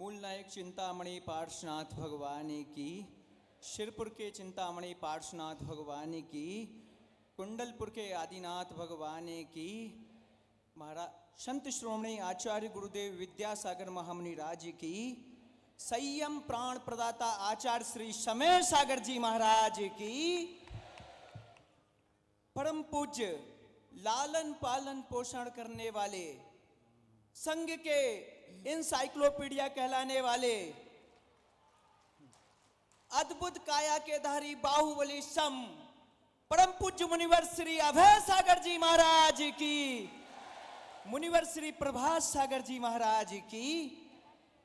मूल नायक चिंतामणि पार्श्वनाथ भगवान की, शिरपुर के चिंतामणि पार्श्वनाथ भगवान की, कुंडलपुर के आदिनाथ भगवान की, महाराज संत श्रोमणी आचार्य गुरुदेव विद्यासागर महामुनि राज की, संयम प्राण प्रदाता आचार्य श्री समय सागर जी महाराज की, परम पूज्य लालन पालन पोषण करने वाले, संघ के इंसाइक्लोपीडिया कहलाने वाले, अद्भुत काया के धारी बाहुबली सम परम पूज्य मुनिवर श्री अभय सागर जी महाराज की, मुनिवर श्री प्रभास सागर जी महाराज की,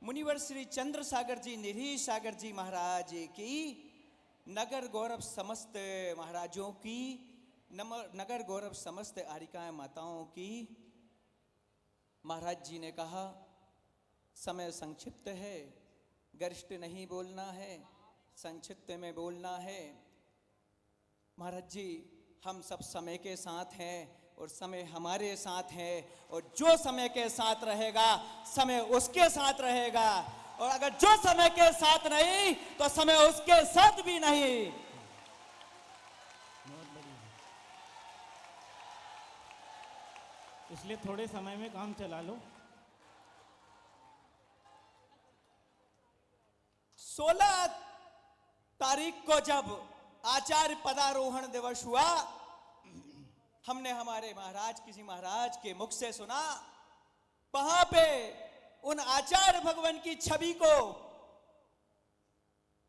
मुनिवर श्री चंद्र सागर जी निधि सागर जी महाराज की, नगर गौरव समस्त महाराजों की, नगर गौरव समस्त आरिकाएं माताओं की। महाराज जी ने कहा समय संक्षिप्त है, गरिष्ठ नहीं बोलना है, संक्षिप्त में बोलना है। महाराज जी हम सब समय के साथ हैं और समय हमारे साथ है, और जो समय के साथ रहेगा समय उसके साथ रहेगा, और अगर जो समय के साथ नहीं तो समय उसके साथ भी नहीं। इसलिए थोड़े समय में काम चला लो। 16 तारीख को जब आचार्य पदारोहण दिवस हुआ, हमने हमारे महाराज किसी महाराज के मुख से सुना, वहां पे उन आचार्य भगवान की छवि को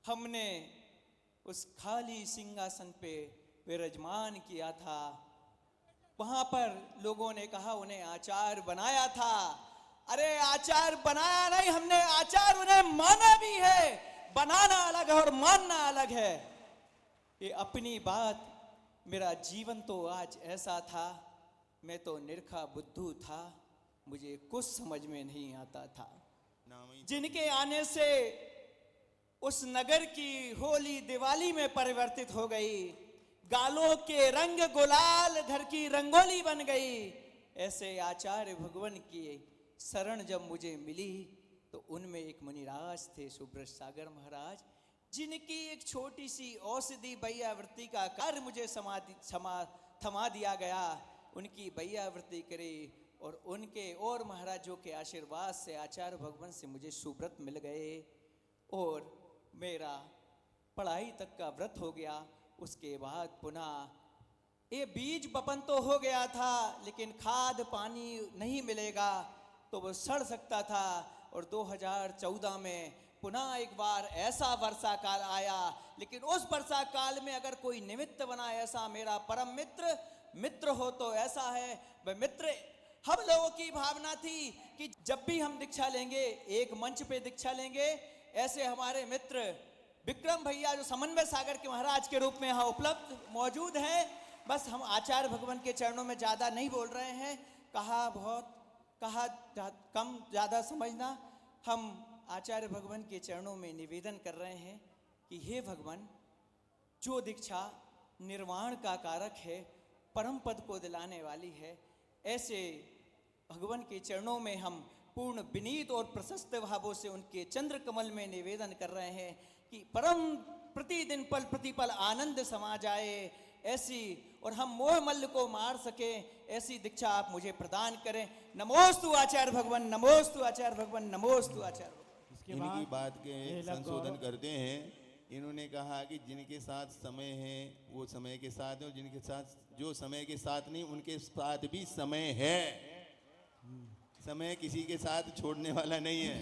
हमने उस खाली सिंहासन पे विराजमान किया था। वहां पर लोगों ने कहा उन्हें आचार्य बनाया था। अरे आचार्य बनाया नहीं, हमने आचार्य उन्हें माना भी है। बनाना अलग है और मानना अलग है। ये अपनी बात, मेरा जीवन तो आज ऐसा था, मैं तो निरखा बुद्धू था, मुझे कुछ समझ में नहीं आता था। जिनके आने से उस नगर की होली दिवाली में परिवर्तित हो गई, गालों के रंग गुलाल घर की रंगोली बन गई, ऐसे आचार्य भगवान की शरण जब मुझे मिली तो उनमें एक मुनिराज थे सुब्रत सागर महाराज, जिनकी एक छोटी सी औषधि बैयावृत्ति का कार्य मुझे थमा दिया गया। उनकी बैयावृत्ति करी और उनके और महाराजों के आशीर्वाद से आचार्य भगवान से मुझे सुब्रत मिल गए और मेरा पढ़ाई तक का व्रत हो गया। उसके बाद पुनः ये बीज बपन तो हो गया था, लेकिन खाद पानी नहीं मिलेगा तो वो सड़ सकता था। और 2014 में पुनः एक बार ऐसा वर्षा काल आया, लेकिन उस वर्षा काल में अगर कोई निमित्त बना ऐसा मेरा परम मित्र हो तो ऐसा है वह मित्र। हम लोगों की भावना थी कि जब भी हम दीक्षा लेंगे एक मंच पे दीक्षा लेंगे। ऐसे हमारे मित्र विक्रम भैया जो समन्वय सागर के महाराज के रूप में यहाँ उपलब्ध मौजूद हैं। बस हम आचार्य भगवान के चरणों में ज़्यादा नहीं बोल रहे हैं, कहा कम ज़्यादा समझना। हम आचार्य भगवान के चरणों में निवेदन कर रहे हैं कि हे भगवान, जो दीक्षा निर्वाण का कारक है, परम पद को दिलाने वाली है, ऐसे भगवान के चरणों में हम पूर्ण विनीत और प्रशस्त भावों से उनके चंद्र कमल में निवेदन कर रहे हैं कि परम प्रतिदिन पल प्रतिपल आनंद समा जाए ऐसी, और हम मोह मल्ल को मार सके ऐसी दीक्षा आप मुझे प्रदान करें। नमोस्तु आचार्य भगवान, नमोस्तु आचार्य भगवान, नमोस्तु आचार्य भगवान। इनकी बात के संशोधन करते हैं। इन्होंने कहा कि जिनके साथ समय है वो समय के साथ है, और जिनके साथ जो समय के साथ नहीं उनके साथ भी समय है। समय किसी के साथ छोड़ने वाला नहीं है।